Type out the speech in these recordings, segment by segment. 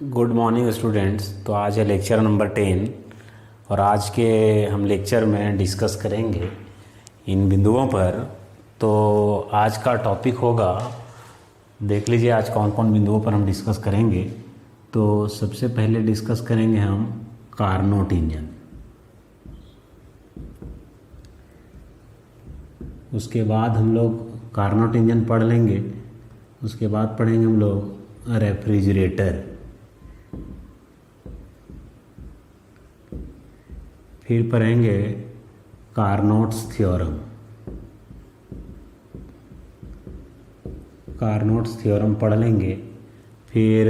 Good morning students. तो आज है लेक्चर नंबर 10 और आज के हम लेक्चर में डिस्कस करेंगे इन बिंदुओं पर। तो आज का टॉपिक होगा, देख लीजिए आज कौन कौन बिंदुओं पर हम डिस्कस करेंगे। तो सबसे पहले डिस्कस करेंगे हम कार्नोट इंजन, उसके बाद हम लोग कार्नोट इंजन पढ़ लेंगे। उसके बाद पढ़ेंगे हम लोग रेफ्रिजरेटर, फिर पढ़ेंगे कार्नोट्स थ्योरम। कार्नोट्स थ्योरम पढ़ लेंगे। फिर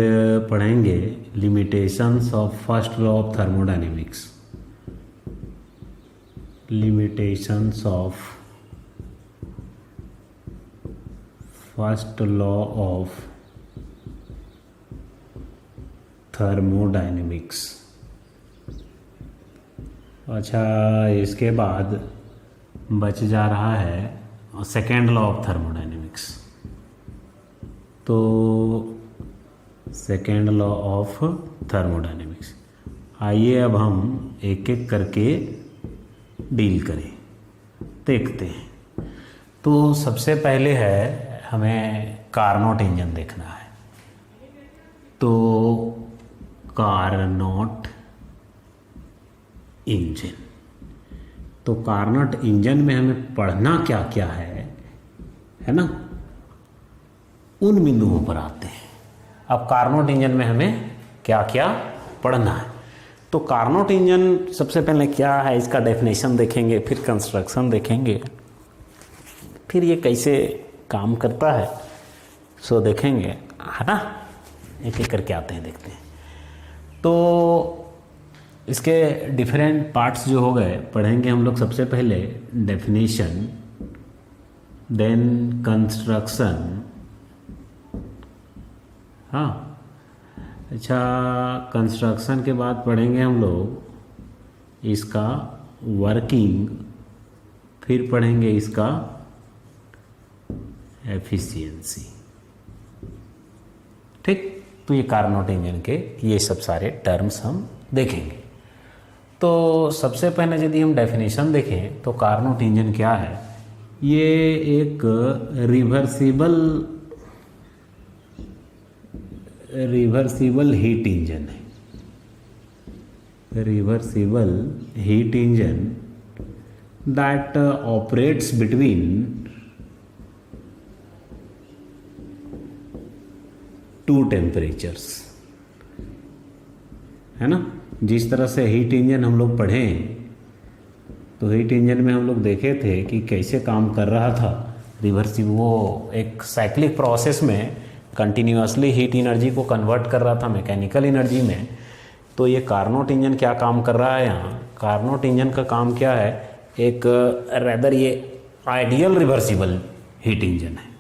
पढ़ेंगे limitations of first law of thermodynamics. Limitations of first law of thermodynamics. अच्छा, इसके बाद बच जा रहा है सेकेंड लॉ ऑफ थर्मोडायनेमिक्स। तो सेकेंड लॉ ऑफ थर्मोडायनेमिक्स आइए अब हम एक एक करके डील करें, देखते हैं। तो सबसे पहले है हमें कार्नोट इंजन देखना है। तो कार्नोट इंजन, तो कार्नोट इंजन में हमें पढ़ना क्या क्या है ना, उन बिंदुओं पर आते हैं। अब कार्नोट इंजन में हमें क्या क्या पढ़ना है। तो कार्नोट इंजन सबसे पहले क्या है, इसका डेफिनेशन देखेंगे, फिर कंस्ट्रक्शन देखेंगे, फिर ये कैसे काम करता है सो देखेंगे, है ना। एक एक करके आते हैं, देखते हैं। तो इसके डिफरेंट पार्ट्स जो हो गए पढ़ेंगे हम लोग। सबसे पहले डेफिनेशन, देन कंस्ट्रक्शन। हाँ, अच्छा, कंस्ट्रक्शन के बाद पढ़ेंगे हम लोग इसका वर्किंग, फिर पढ़ेंगे इसका एफिशिएंसी। ठीक, तो ये कार्नोट इंजन के ये सब सारे टर्म्स हम देखेंगे। तो सबसे पहले यदि हम डेफिनेशन देखें तो कार्नोट इंजन क्या है, ये एक रिवर्सिबल हीट इंजन है। Reversible heat engine that operates between two temperatures, है ना। जिस तरह से हीट इंजन हम लोग पढ़ें, तो हीट इंजन में हम लोग देखे थे कि कैसे काम कर रहा था। रिवर्सिबल, वो एक साइक्लिक प्रोसेस में कंटिन्यूअसली हीट एनर्जी को कन्वर्ट कर रहा था मैकेनिकल एनर्जी में। तो ये कार्नोट इंजन क्या काम कर रहा है यहाँ, कार्नोट इंजन का काम क्या है, एक रेदर ये आइडियल रिवर्सिबल हीट इंजन है।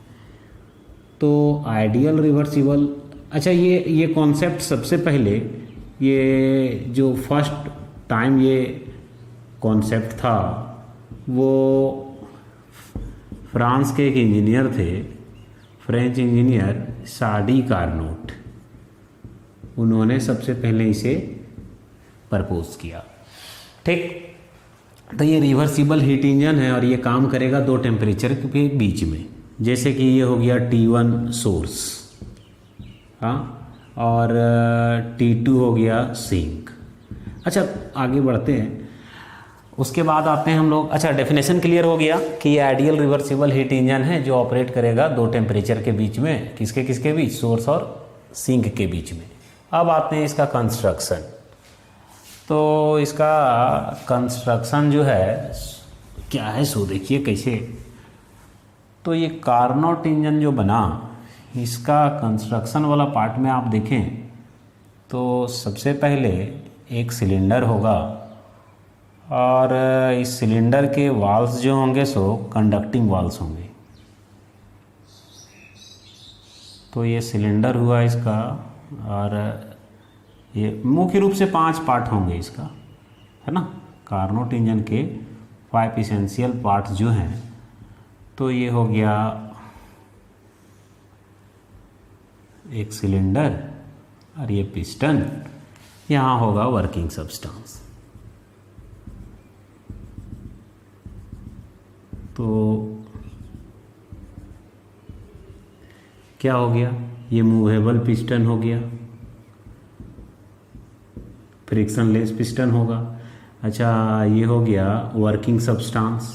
तो आइडियल रिवर्सिबल, अच्छा, ये कॉन्सेप्ट सबसे पहले, ये जो फर्स्ट टाइम ये कॉन्सेप्ट था वो फ्रांस के एक इंजीनियर थे, फ्रेंच इंजीनियर शाडी कार्नोट, उन्होंने सबसे पहले इसे प्रपोज किया। ठीक, तो ये रिवर्सिबल हीट इंजन है और ये काम करेगा दो टेम्परेचर के बीच में। जैसे कि ये हो गया T1 सोर्स, हाँ, और T2 हो गया सिंक। अच्छा, आगे बढ़ते हैं। उसके बाद आते हैं हम लोग, अच्छा, डेफिनेशन क्लियर हो गया कि ये आइडियल रिवर्सिबल हीट इंजन है जो ऑपरेट करेगा दो टेम्परेचर के बीच में। किसके किसके बीच, सोर्स और सिंक के बीच में। अब आते हैं इसका कंस्ट्रक्शन। तो इसका कंस्ट्रक्शन जो है क्या है सो देखिए कैसे। तो ये कार्नोट इंजन जो बना, इसका कंस्ट्रक्शन वाला पार्ट में आप देखें तो सबसे पहले एक सिलेंडर होगा और इस सिलेंडर के वाल्स जो होंगे सो कंडक्टिंग वाल्स होंगे। तो ये सिलेंडर हुआ इसका, और ये मुख्य रूप से 5 पार्ट होंगे इसका, है ना। कार्नोट इंजन के 5 इसेंशियल पार्ट्स जो हैं, तो ये हो गया एक सिलेंडर, और ये पिस्टन, यहाँ होगा वर्किंग सब्सटेंस। तो क्या हो गया, ये मूवेबल पिस्टन हो गया, फ्रिक्शनलेस पिस्टन होगा। अच्छा, ये हो गया वर्किंग सब्सटेंस,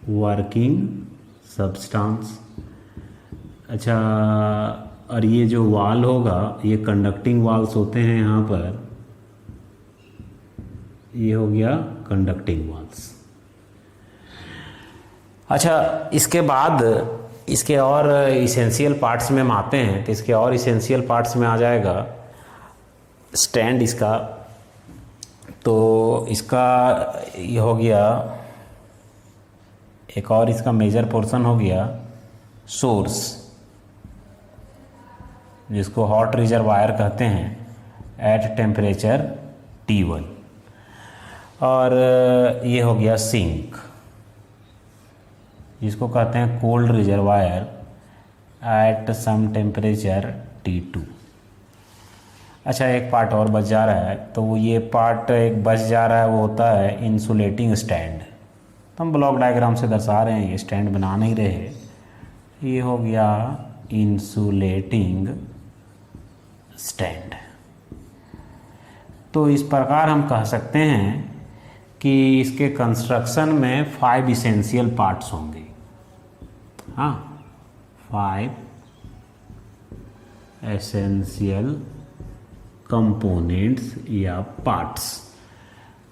वर्किंग सब्सटेंस। अच्छा, और ये जो वाल होगा, ये कंडक्टिंग वाल्स होते हैं यहाँ पर, ये हो गया कंडक्टिंग वाल्स। अच्छा, इसके बाद इसके और इसेंशियल पार्ट्स में हम आते हैं, तो इसके और इसेंशियल पार्ट्स में आ जाएगा स्टैंड इसका। तो इसका ये हो गया, एक और इसका मेजर पोर्शन हो गया सोर्स, जिसको हॉट रिजर्वायर कहते हैं एट टेम्परेचर T1, और ये हो गया सिंक, जिसको कहते हैं cold reservoir at some temperature T2। अच्छा, एक पार्ट और बच जा रहा है, तो वो ये पार्ट एक बच जा रहा है, वो होता है इंसुलेटिंग स्टैंड। तो हम ब्लॉक डायग्राम से दर्शा रहे हैं, ये स्टैंड बना नहीं रहे। ये हो गया इंसुलेटिंग स्टैंड। तो इस प्रकार हम कह सकते हैं कि इसके कंस्ट्रक्शन में 5 इसेंशियल पार्ट्स होंगे। हाँ, 5 एसेंशियल कंपोनेंट्स या पार्ट्स।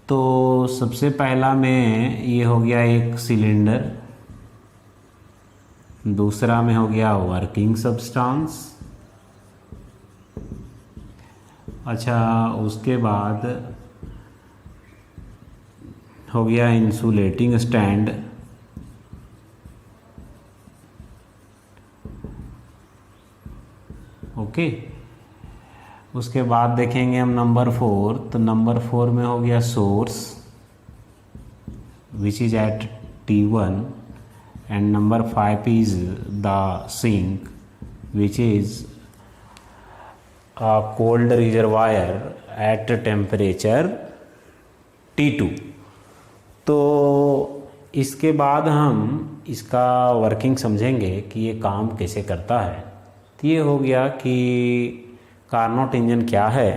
तो सबसे पहला में ये हो गया एक सिलेंडर, दूसरा में हो गया वर्किंग सब्सटेंस। अच्छा, उसके बाद हो गया इंसुलेटिंग स्टैंड, ओके। उसके बाद देखेंगे हम नंबर 4, तो नंबर 4 में हो गया source which is at T1, and number 5 is the sink which is cold reservoir at temperature T2। तो इसके बाद हम इसका वर्किंग समझेंगे कि ये काम कैसे करता है। तो ये हो गया कि कार्नोट इंजन क्या है।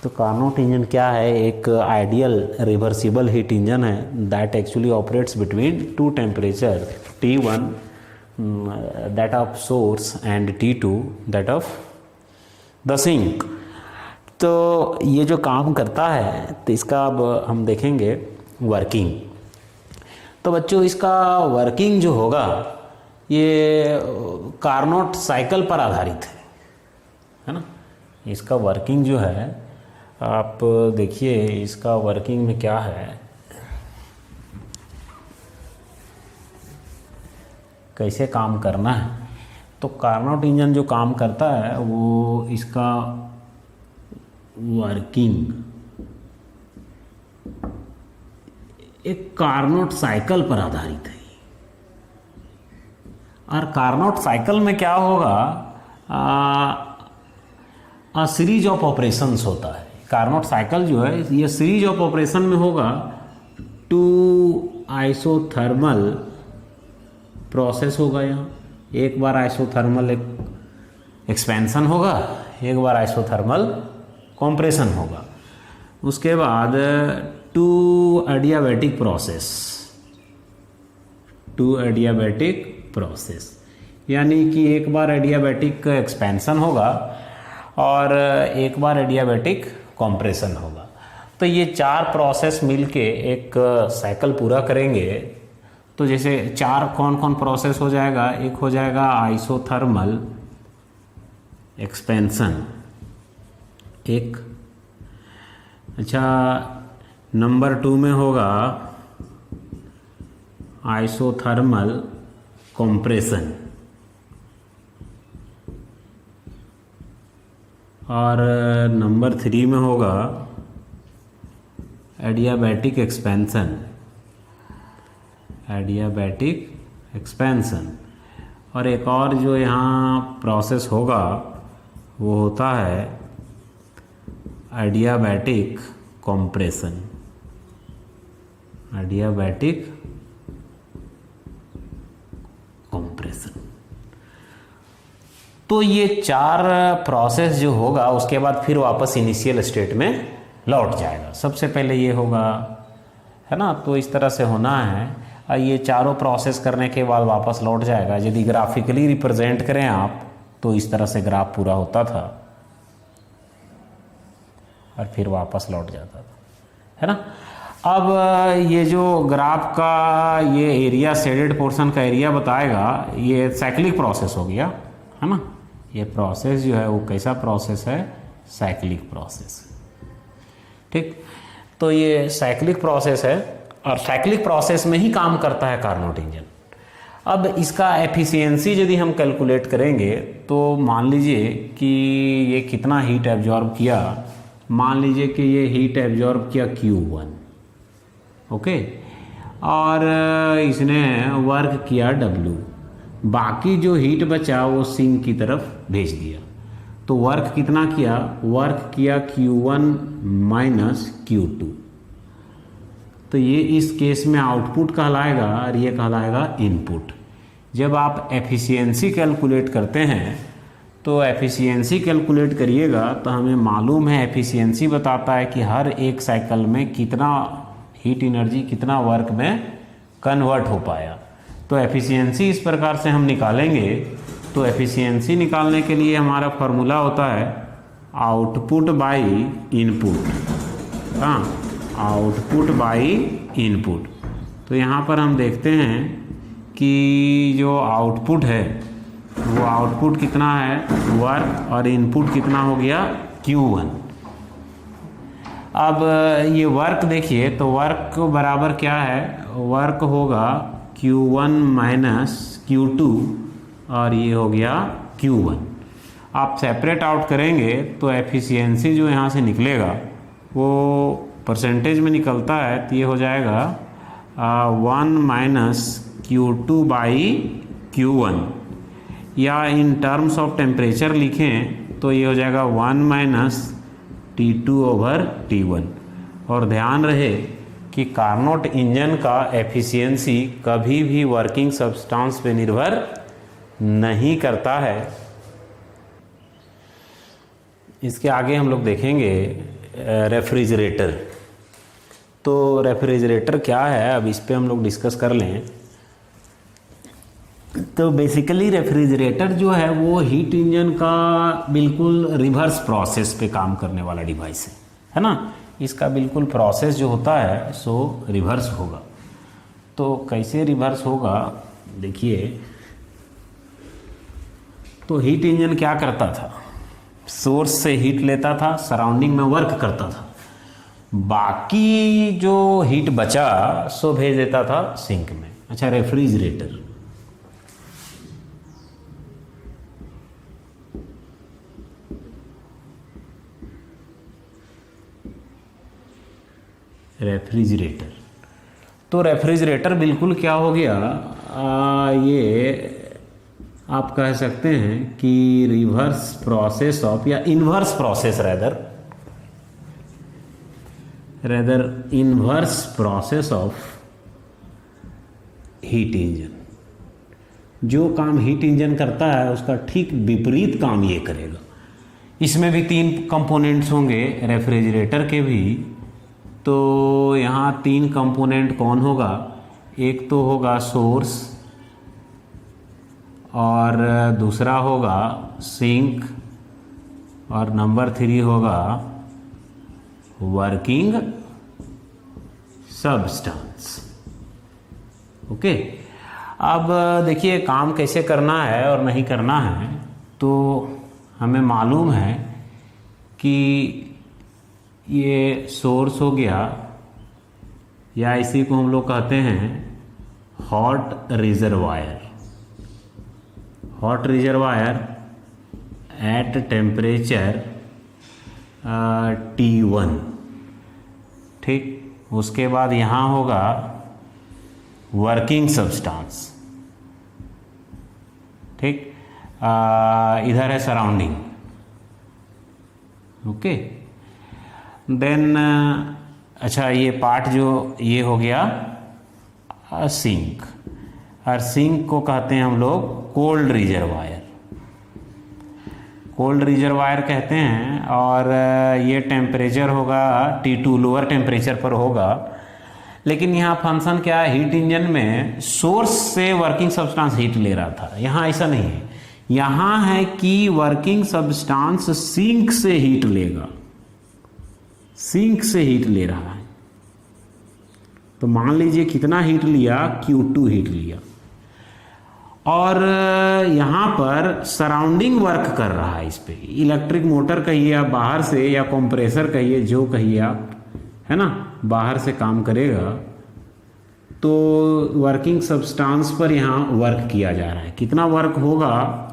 तो कार्नोट इंजन क्या है, एक आइडियल रिवर्सिबल हीट इंजन है that actually operates between 2 temperature T1 that of source and T2 that of the sink. तो ये जो काम करता है, तो इसका अब हम देखेंगे वर्किंग। तो बच्चों, इसका वर्किंग जो होगा ये कार्नोट साइकिल पर आधारित है ना। इसका वर्किंग जो है, आप देखिए इसका वर्किंग में क्या है, कैसे काम करना है। तो कार्नोट इंजन जो काम करता है वो इसका वर्किंग एक कार्नोट साइकिल पर आधारित है। और कार्नोट साइकिल में क्या होगा, सीरीज ऑफ ऑपरेशंस होता है। कार्नोट साइकिल जो है ये सीरीज ऑफ ऑपरेशन में होगा। 2 आइसोथर्मल प्रोसेस होगा। यहाँ एक बार आइसोथर्मल एक्सपेंशन होगा, एक बार आइसोथर्मल कंप्रेशन होगा। उसके बाद 2 एडियाबैटिक प्रोसेस, 2 एडियाबैटिक प्रोसेस, यानी कि एक बार एडियाबैटिक एक्सपेंशन होगा और एक बार एडियाबैटिक कंप्रेशन होगा। तो ये 4 प्रोसेस मिलके एक साइकिल पूरा करेंगे। तो जैसे 4 कौन कौन प्रोसेस हो जाएगा, एक हो जाएगा आइसोथर्मल एक्सपेंशन एक। अच्छा, नंबर 2 में होगा आइसोथर्मल कंप्रेशन, और नंबर 3 में होगा एडियाबैटिक एक्सपेंशन, एडियाबैटिक एक्सपेंशन। और एक और जो यहाँ प्रोसेस होगा वो होता है एडियाबैटिक कंप्रेशन। Adiabatic compression. तो ये 4 प्रोसेस जो होगा उसके बाद फिर वापस इनिशियल स्टेट में लौट जाएगा। सबसे पहले ये होगा, है ना, तो इस तरह से होना है। ये चारों प्रोसेस करने के बाद वापस लौट जाएगा। यदि ग्राफिकली रिप्रेजेंट करें आप तो इस तरह से ग्राफ पूरा होता था और फिर वापस लौट जाता था, है ना। अब ये जो ग्राफ का ये एरिया, शेडेड पोर्शन का एरिया बताएगा, ये साइक्लिक प्रोसेस हो गया, है ना। ये प्रोसेस जो है वो कैसा प्रोसेस है? Cyclic process. ठीक, तो ये साइक्लिक प्रोसेस है और साइक्लिक प्रोसेस में ही काम करता है कार्नोट इंजन। अब इसका एफिशिएंसी यदि हम कैलकुलेट करेंगे तो मान लीजिए कि ये कितना हीट एब्जॉर्ब किया। मान लीजिए कि ये हीट एब्जॉर्ब किया Q1, ओके, और इसने वर्क किया W। बाकी जो हीट बचा वो सिंक की तरफ भेज दिया। तो वर्क कितना किया? वर्क किया Q1 माइनस Q2। तो ये इस केस में आउटपुट कहलाएगा और ये कहलाएगा इनपुट। जब आप एफिशिएंसी कैलकुलेट करते हैं तो एफिशिएंसी कैलकुलेट करिएगा तो हमें मालूम है, एफिशिएंसी बताता है कि हर एक साइकिल में कितना हीट एनर्जी कितना वर्क में कन्वर्ट हो पाया। तो एफिशिएंसी इस प्रकार से हम निकालेंगे। तो एफिशिएंसी निकालने के लिए हमारा फॉर्मूला होता है आउटपुट बाई इनपुट। हाँ, आउटपुट बाई इनपुट। तो यहाँ पर हम देखते हैं कि जो आउटपुट है वो आउटपुट कितना है? वर्क, और इनपुट कितना हो गया? Q1। अब ये वर्क देखिए, तो वर्क बराबर क्या है? वर्क होगा Q1 माइनस Q2 और ये हो गया Q1। आप सेपरेट आउट करेंगे तो एफिशिएंसी जो यहाँ से निकलेगा वो परसेंटेज में निकलता है, तो ये हो जाएगा 1 माइनस Q2 बाई Q1, या इन टर्म्स ऑफ टेम्परेचर लिखें तो ये हो जाएगा 1 माइनस T2 ओवर T1। और ध्यान रहे कि कार्नोट इंजन का एफिशिएंसी कभी भी वर्किंग सब्सटेंस पे निर्भर नहीं करता है। इसके आगे हम लोग देखेंगे रेफ्रिजरेटर। तो रेफ्रिजरेटर क्या है, अब इस पे हम लोग डिस्कस कर लें। तो बेसिकली रेफ्रिजरेटर जो है वो हीट इंजन का बिल्कुल रिवर्स प्रोसेस पे काम करने वाला डिवाइस है ना। इसका बिल्कुल प्रोसेस जो होता है सो रिवर्स होगा। तो कैसे रिवर्स होगा देखिए। तो हीट इंजन क्या करता था? सोर्स से हीट लेता था, सराउंडिंग में वर्क करता था, बाकी जो हीट बचा सो भेज देता था सिंक में। अच्छा, रेफ्रिजरेटर तो रेफ्रिजरेटर बिल्कुल क्या हो गया, ये आप कह सकते हैं कि रिवर्स प्रोसेस ऑफ, या inverse process rather inverse process of heat engine. जो काम हीट इंजन करता है उसका ठीक विपरीत काम ये करेगा। इसमें भी 3 कंपोनेंट्स होंगे रेफ्रिजरेटर के भी। तो यहाँ 3 कंपोनेंट कौन होगा? एक तो होगा सोर्स, और दूसरा होगा सिंक, और नंबर 3 होगा वर्किंग सब्सटेंस। ओके, अब देखिए काम कैसे करना है और नहीं करना है। तो हमें मालूम है कि ये सोर्स हो गया, या इसी को हम लोग कहते हैं hot reservoir. Hot reservoir at temperature T1। ठीक, उसके बाद यहाँ होगा वर्किंग सब्सटेंस। ठीक। इधर है सराउंडिंग, ओके। देन अच्छा ये पार्ट जो ये हो गया सिंक, और सिंक को कहते हैं हम लोग कोल्ड रिजर्वायर, कोल्ड रिजर्वायर कहते हैं। और ये टेम्परेचर होगा T2, लोअर टेम्परेचर पर होगा। लेकिन यहाँ फंक्शन क्या है, हीट इंजन में सोर्स से वर्किंग सब्सटेंस हीट ले रहा था, यहाँ ऐसा नहीं है। यहाँ है कि वर्किंग सब्सटेंस सिंक से हीट लेगा, सिंक से हीट ले रहा है। तो मान लीजिए कितना हीट लिया, Q2 हीट लिया, और यहाँ पर सराउंडिंग वर्क कर रहा है इस पे, इलेक्ट्रिक मोटर कहिए आप बाहर से, या कंप्रेसर कहिए, जो कहिए आप, है ना, बाहर से काम करेगा। तो वर्किंग सब्सटेंस पर यहाँ वर्क किया जा रहा है। कितना वर्क होगा,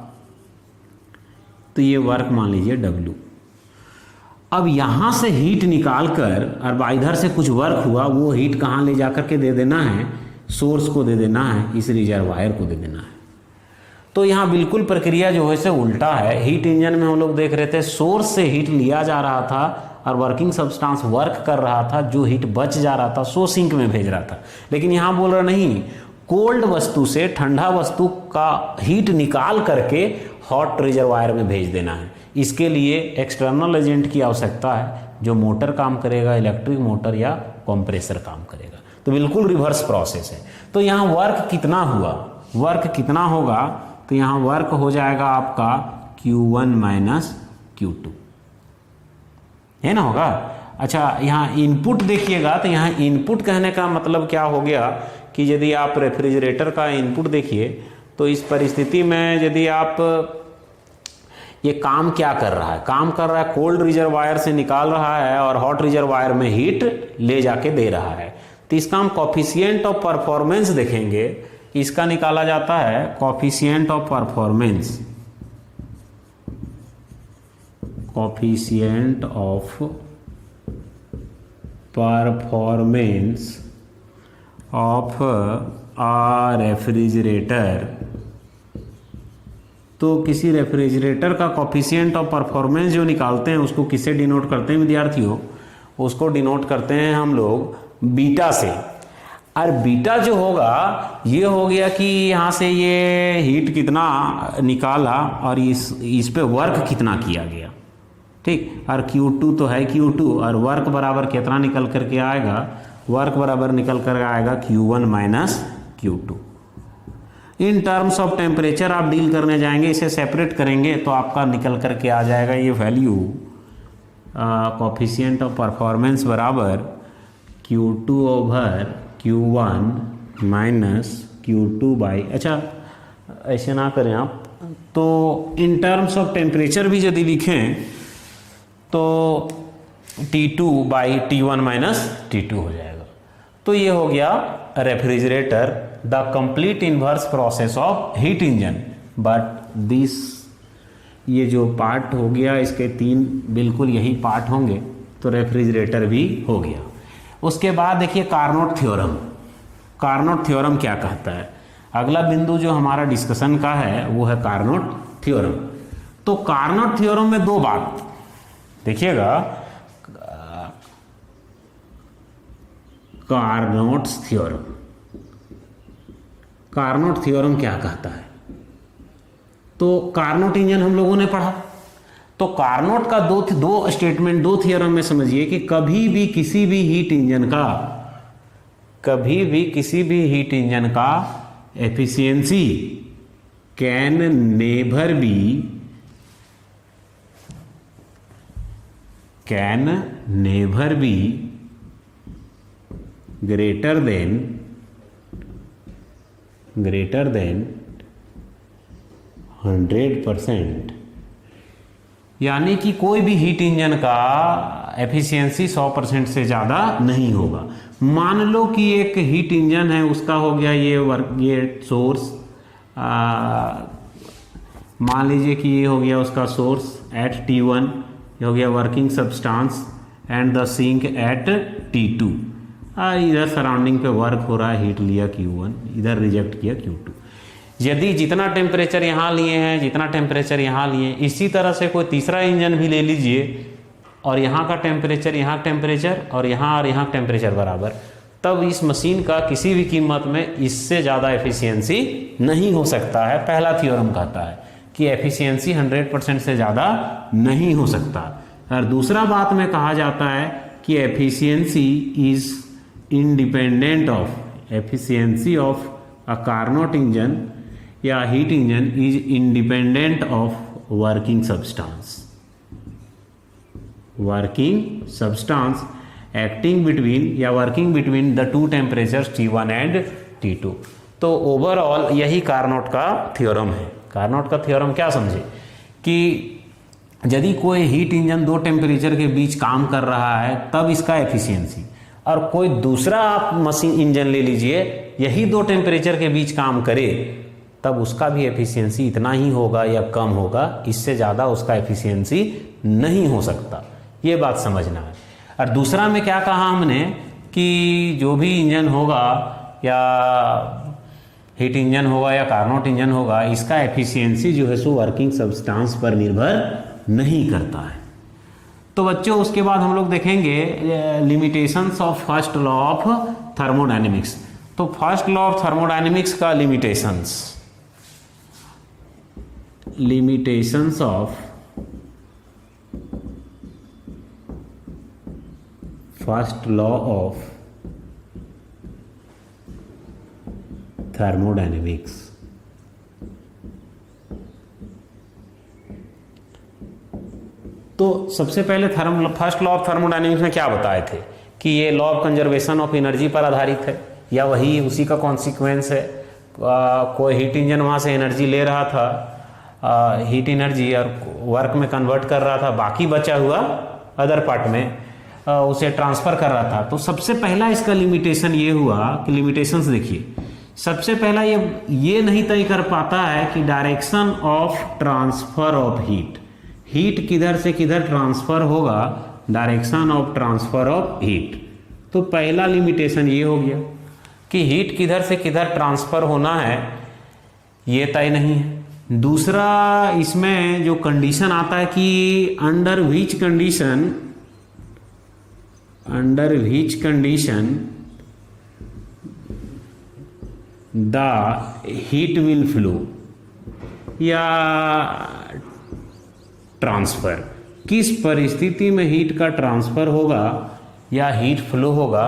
तो ये वर्क मान लीजिए W। अब यहाँ से हीट निकाल कर, और इधर से कुछ वर्क हुआ, वो हीट कहाँ ले जाकर के दे देना है, सोर्स को दे देना है, इस रिजर्वायर को दे देना है। तो यहाँ बिल्कुल प्रक्रिया जो है से उल्टा है। हीट इंजन में हम लोग देख रहे थे सोर्स से हीट लिया जा रहा था और वर्किंग सब्सटेंस वर्क कर रहा था, जो हीट बच जा रहा था सो सिंक में भेज रहा था। लेकिन यहाँ बोल रहा नहीं, कोल्ड वस्तु से ठंडा वस्तु का हीट निकाल करके हॉट रिजर्वायर में भेज देना है। इसके लिए एक्सटर्नल एजेंट की आवश्यकता है, जो मोटर काम करेगा, इलेक्ट्रिक मोटर या कंप्रेसर काम करेगा। तो बिल्कुल रिवर्स प्रोसेस है। तो यहाँ वर्क कितना हुआ, वर्क कितना होगा, तो यहाँ वर्क हो जाएगा आपका Q1 माइनस Q2, है ना, होगा। अच्छा यहाँ इनपुट देखिएगा, तो यहाँ इनपुट कहने का मतलब क्या हो गया कि यदि आप रेफ्रिजरेटर का इनपुट देखिए, तो इस परिस्थिति में यदि आप ये काम क्या कर रहा है, काम कर रहा है कोल्ड रिजर्वायर से निकाल रहा है और हॉट रिजर्वायर में हीट ले जाके दे रहा है। तो इसका हम कोफिशिएंट ऑफ परफॉर्मेंस देखेंगे, इसका निकाला जाता है coefficient of performance, coefficient of performance of a refrigerator. तो किसी रेफ्रिजरेटर का कोफिशिएंट ऑफ परफॉर्मेंस जो निकालते हैं उसको किससे डिनोट करते हैं विद्यार्थियों, उसको डिनोट करते हैं हम लोग बीटा से। और बीटा जो होगा ये हो गया कि यहाँ से ये हीट कितना निकाला और इस पे वर्क कितना किया गया, ठीक। और Q2 तो है Q2, और वर्क बराबर कितना निकल करके आएगा, वर्क बराबर निकल कर आएगा Q1 minus Q2। In terms of temperature आप डील करने जाएंगे, इसे सेपरेट करेंगे तो आपका निकल करके आ जाएगा ये वैल्यू, कोफिशिएंट ऑफ परफॉर्मेंस बराबर Q2 over Q1 minus Q2 by, अच्छा ऐसे ना करें आप, तो इन टर्म्स ऑफ टेम्परेचर भी यदि लिखें तो T2 by T1 minus T2 हो जाएगा। तो ये हो गया refrigerator, the complete inverse process of heat engine. But this, ये जो पार्ट हो गया इसके 3 बिल्कुल यही पार्ट होंगे, तो रेफ्रिजरेटर भी हो गया। उसके बाद देखिए कार्नोट थ्योरम। कार्नोट थ्योरम क्या कहता है, अगला बिंदु जो हमारा डिस्कशन का है वो है कार्नोट थ्योरम। तो कार्नोट थ्योरम में 2 बात देखिएगा, कार्नोट्स थ्योरम, कार्नोट थ्योरम क्या कहता है, तो कार्नोट इंजन हम लोगों ने पढ़ा। तो कार्नोट का दो स्टेटमेंट, 2 थ्योरम में समझिए कि कभी भी किसी भी हीट इंजन का efficiency can never be greater than 100%। यानी कि कोई भी हीट इंजन का एफिशिएंसी 100% से ज़्यादा नहीं होगा। मान लो कि एक हीट इंजन है, उसका हो गया ये सोर्स, मान लीजिए कि ये हो गया उसका सोर्स एट T1, ये हो गया working substance and the sink at T2। इधर सराउंडिंग पे वर्क हो रहा है, हीट लिया Q1, इधर रिजेक्ट किया Q2। यदि जितना टेम्परेचर यहाँ लिए हैं, जितना टेम्परेचर यहाँ लिए, इसी तरह से कोई तीसरा इंजन भी ले लीजिए और यहाँ का टेम्परेचर, यहाँ टेम्परेचर और यहाँ टेम्परेचर बराबर, तब इस मशीन का किसी भी कीमत में इससे ज़्यादा एफिशिएंसी नहीं हो सकता है। पहला थ्योरम कहता है कि एफिशिएंसी 100% से ज़्यादा नहीं हो सकता। और दूसरा बात में कहा जाता है कि efficiency is independent of, efficiency of a Carnot engine या heat engine is independent of working substance, working substance acting between या working between the two temperatures T1 and T2। तो ओवरऑल यही कार्नोट का थ्योरम है। Carnot का theorem क्या समझे कि यदि कोई हीट इंजन दो टेम्परेचर के बीच काम कर रहा है तब इसका एफिशिएंसी, और कोई दूसरा आप मशीन इंजन ले लीजिए यही दो टेम्परेचर के बीच काम करे तब उसका भी एफिशिएंसी इतना ही होगा या कम होगा, इससे ज़्यादा उसका एफिशिएंसी नहीं हो सकता। ये बात समझना है। और दूसरा में क्या कहा हमने कि जो भी इंजन होगा या हीट इंजन होगा या कार्नोट इंजन होगा, इसका एफिशिएंसी जो है सो वर्किंग सब्सटेंस पर निर्भर नहीं करता है। तो बच्चों उसके बाद हम लोग देखेंगे limitations of first law of thermodynamics. तो फर्स्ट लॉ ऑफ थर्मोडायनेमिक्स का limitations of first law of thermodynamics. तो सबसे पहले फर्स्ट लॉ ऑफ थर्मोडायनेमिक्स में क्या बताए थे कि ये law of conservation of energy पर आधारित है या वही उसी का कॉन्सिक्वेंस है। कोई हीट इंजन वहाँ से एनर्जी ले रहा था, हीट एनर्जी, और वर्क में कन्वर्ट कर रहा था, बाकी बचा हुआ अदर पार्ट में उसे ट्रांसफ़र कर रहा था। तो सबसे पहला इसका लिमिटेशन ये हुआ कि लिमिटेशंस देखिए, सबसे पहला ये नहीं तय कर पाता है कि direction of transfer of heat किधर से किधर ट्रांसफ़र होगा, direction of transfer of heat. तो पहला लिमिटेशन ये हो गया कि हीट किधर से किधर ट्रांसफ़र होना है ये तय नहीं है। दूसरा इसमें जो कंडीशन आता है कि under which condition the heat will flow या ट्रांसफर, किस परिस्थिति में हीट का ट्रांसफर होगा या हीट फ्लो होगा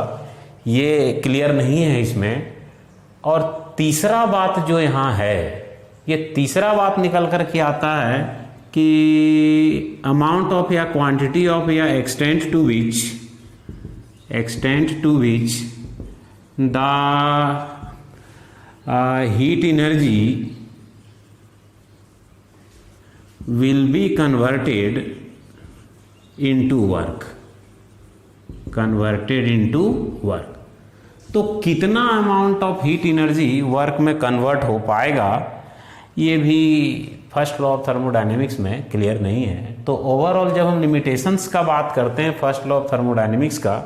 ये क्लियर नहीं है इसमें। और तीसरा बात जो यहाँ है, ये तीसरा बात निकल कर के आता है कि अमाउंट ऑफ या क्वांटिटी ऑफ या extent to which the heat energy will be converted into work, तो कितना amount of heat energy work में कन्वर्ट हो पाएगा ये भी फर्स्ट लॉ ऑफ थर्मोडायनेमिक्स में क्लियर नहीं है। तो ओवरऑल जब हम लिमिटेशंस का बात करते हैं फर्स्ट लॉ ऑफ थर्मोडायनेमिक्स का,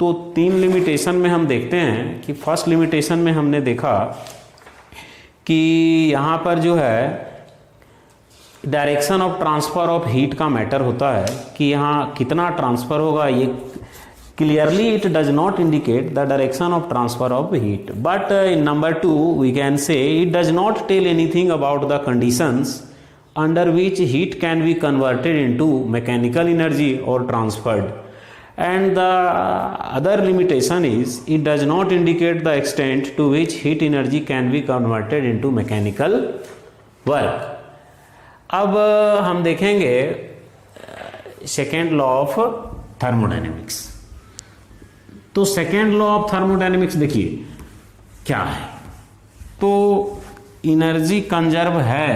तो 3 लिमिटेशन में हम देखते हैं कि फर्स्ट लिमिटेशन में हमने देखा कि यहाँ पर जो है direction of transfer of heat का मैटर होता है कि यहाँ कितना ट्रांसफ़र होगा। ये clearly it does not indicate the direction of transfer of heat, but in number 2 we can say it does not tell anything about the conditions under which heat can be converted into mechanical energy और transferred, and the other limitation is it does not indicate the extent to which heat energy can be converted into mechanical work। अब हम देखेंगे second law of thermodynamics. तो second law of thermodynamics देखिए क्या है। तो energy conserve है,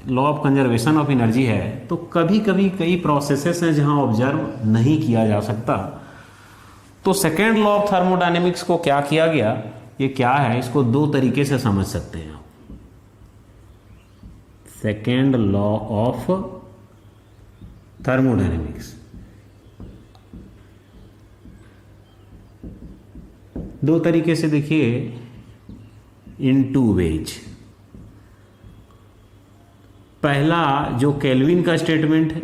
law of conservation of energy है, तो कभी कभी कई प्रोसेसेस हैं जहां ऑब्जर्व नहीं किया जा सकता। तो सेकेंड लॉ ऑफ थर्मोडायनेमिक्स को क्या किया गया, ये क्या है, इसको 2 तरीके से समझ सकते हैं। सेकेंड लॉ ऑफ थर्मोडायनेमिक्स 2 तरीके से देखिए, इन 2 वेज। पहला जो केल्विन का स्टेटमेंट है,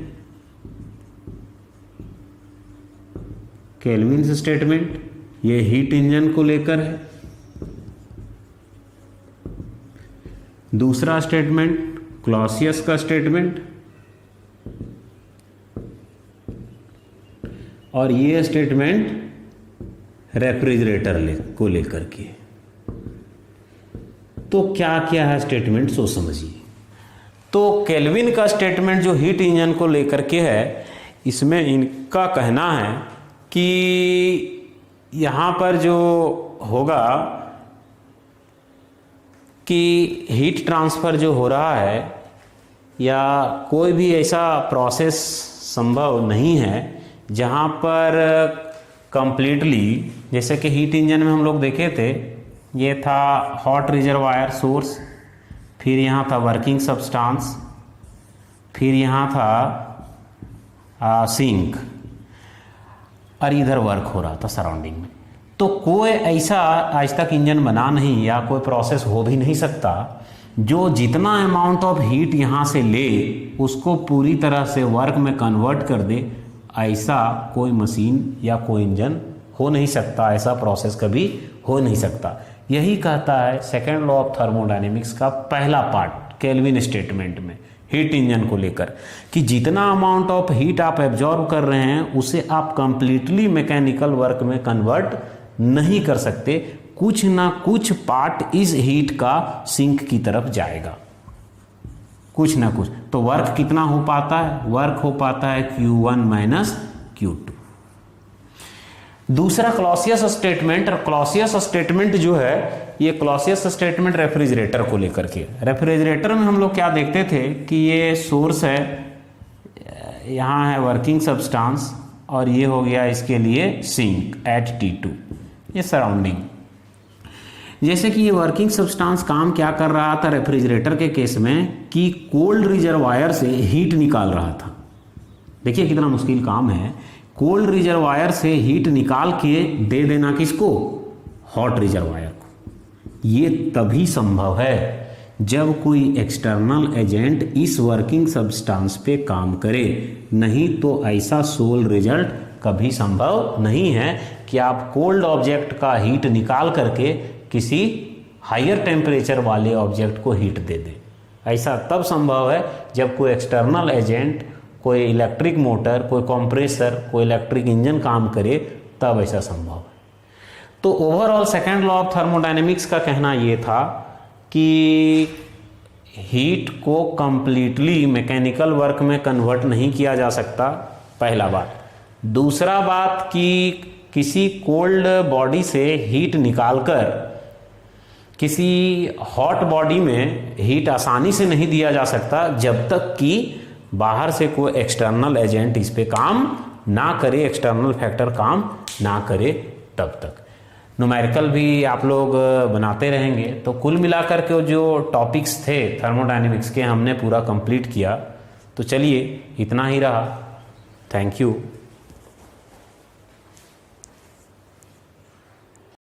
केल्विन स्टेटमेंट, ये हीट इंजन को लेकर है। दूसरा स्टेटमेंट क्लॉसियस का स्टेटमेंट, और ये स्टेटमेंट रेफ्रिजरेटर को लेकर के। तो क्या क्या है स्टेटमेंट, सो समझिए। तो केल्विन का स्टेटमेंट जो हीट इंजन को लेकर के है, इसमें इनका कहना है कि यहाँ पर जो होगा कि हीट ट्रांसफ़र जो हो रहा है या कोई भी ऐसा प्रोसेस संभव नहीं है जहाँ पर कंप्लीटली, जैसे कि हीट इंजन में हम लोग देखे थे, ये था हॉट रिजर्वायर सोर्स, फिर यहाँ था वर्किंग सब्सटेंस, फिर यहाँ था सिंक, और इधर वर्क हो रहा था सराउंडिंग में। तो कोई ऐसा आज तक इंजन बना नहीं या कोई प्रोसेस हो भी नहीं सकता जो जितना अमाउंट ऑफ हीट यहाँ से ले उसको पूरी तरह से वर्क में कन्वर्ट कर दे। ऐसा कोई मशीन या कोई इंजन हो नहीं सकता, ऐसा प्रोसेस कभी हो नहीं सकता। यही कहता है सेकेंड लॉ ऑफ थर्मोडायनेमिक्स का पहला पार्ट केल्विन स्टेटमेंट में हीट इंजन को लेकर, कि जितना अमाउंट ऑफ हीट आप एब्जॉर्ब कर रहे हैं उसे आप कंप्लीटली मैकेनिकल वर्क में कन्वर्ट नहीं कर सकते। कुछ ना कुछ पार्ट इस हीट का सिंक की तरफ जाएगा, कुछ ना कुछ। तो वर्क कितना हो पाता है? वर्क हो पाता है Q1 माइनस Q2। दूसरा क्लॉसियस स्टेटमेंट, और क्लॉसियस स्टेटमेंट जो है ये क्लॉसियस स्टेटमेंट रेफ्रिजरेटर को लेकर के। रेफ्रिजरेटर में हम लोग क्या देखते थे कि ये सोर्स है, यहाँ है वर्किंग सब्सटेंस, और ये हो गया इसके लिए सिंक एट T2, ये सराउंडिंग। जैसे कि ये वर्किंग सब्सटेंस काम क्या कर रहा था रेफ्रिजरेटर के केस में, कि कोल्ड रिजर्वायर से हीट निकाल रहा था। देखिए कितना मुश्किल काम है, कोल्ड रिजर्वायर से हीट निकाल के दे देना किसको? हॉट रिजर्वायर को। ये तभी संभव है जब कोई एक्सटर्नल एजेंट इस वर्किंग सब्सटेंस पे काम करे, नहीं तो ऐसा सोल रिजल्ट कभी संभव नहीं है कि आप कोल्ड ऑब्जेक्ट का हीट निकाल करके किसी हायर टेम्परेचर वाले ऑब्जेक्ट को हीट दे दें। ऐसा तब संभव है जब कोई एक्सटर्नल एजेंट, कोई इलेक्ट्रिक मोटर, कोई कंप्रेसर, कोई इलेक्ट्रिक इंजन काम करे, तब ऐसा संभव है। तो overall second law of thermodynamics का कहना ये था कि हीट को कंप्लीटली मैकेनिकल वर्क में कन्वर्ट नहीं किया जा सकता, पहला बात। दूसरा बात कि किसी कोल्ड बॉडी से हीट निकालकर किसी हॉट बॉडी में हीट आसानी से नहीं दिया जा सकता जब तक कि बाहर से कोई एक्सटर्नल एजेंट इस पे काम ना करे, एक्सटर्नल फैक्टर काम ना करे तब तक। न्यूमेरिकल भी आप लोग बनाते रहेंगे। तो कुल मिलाकर के जो टॉपिक्स थे थर्मोडायनेमिक्स के हमने पूरा कंप्लीट किया। तो चलिए इतना ही रहा। Thank you.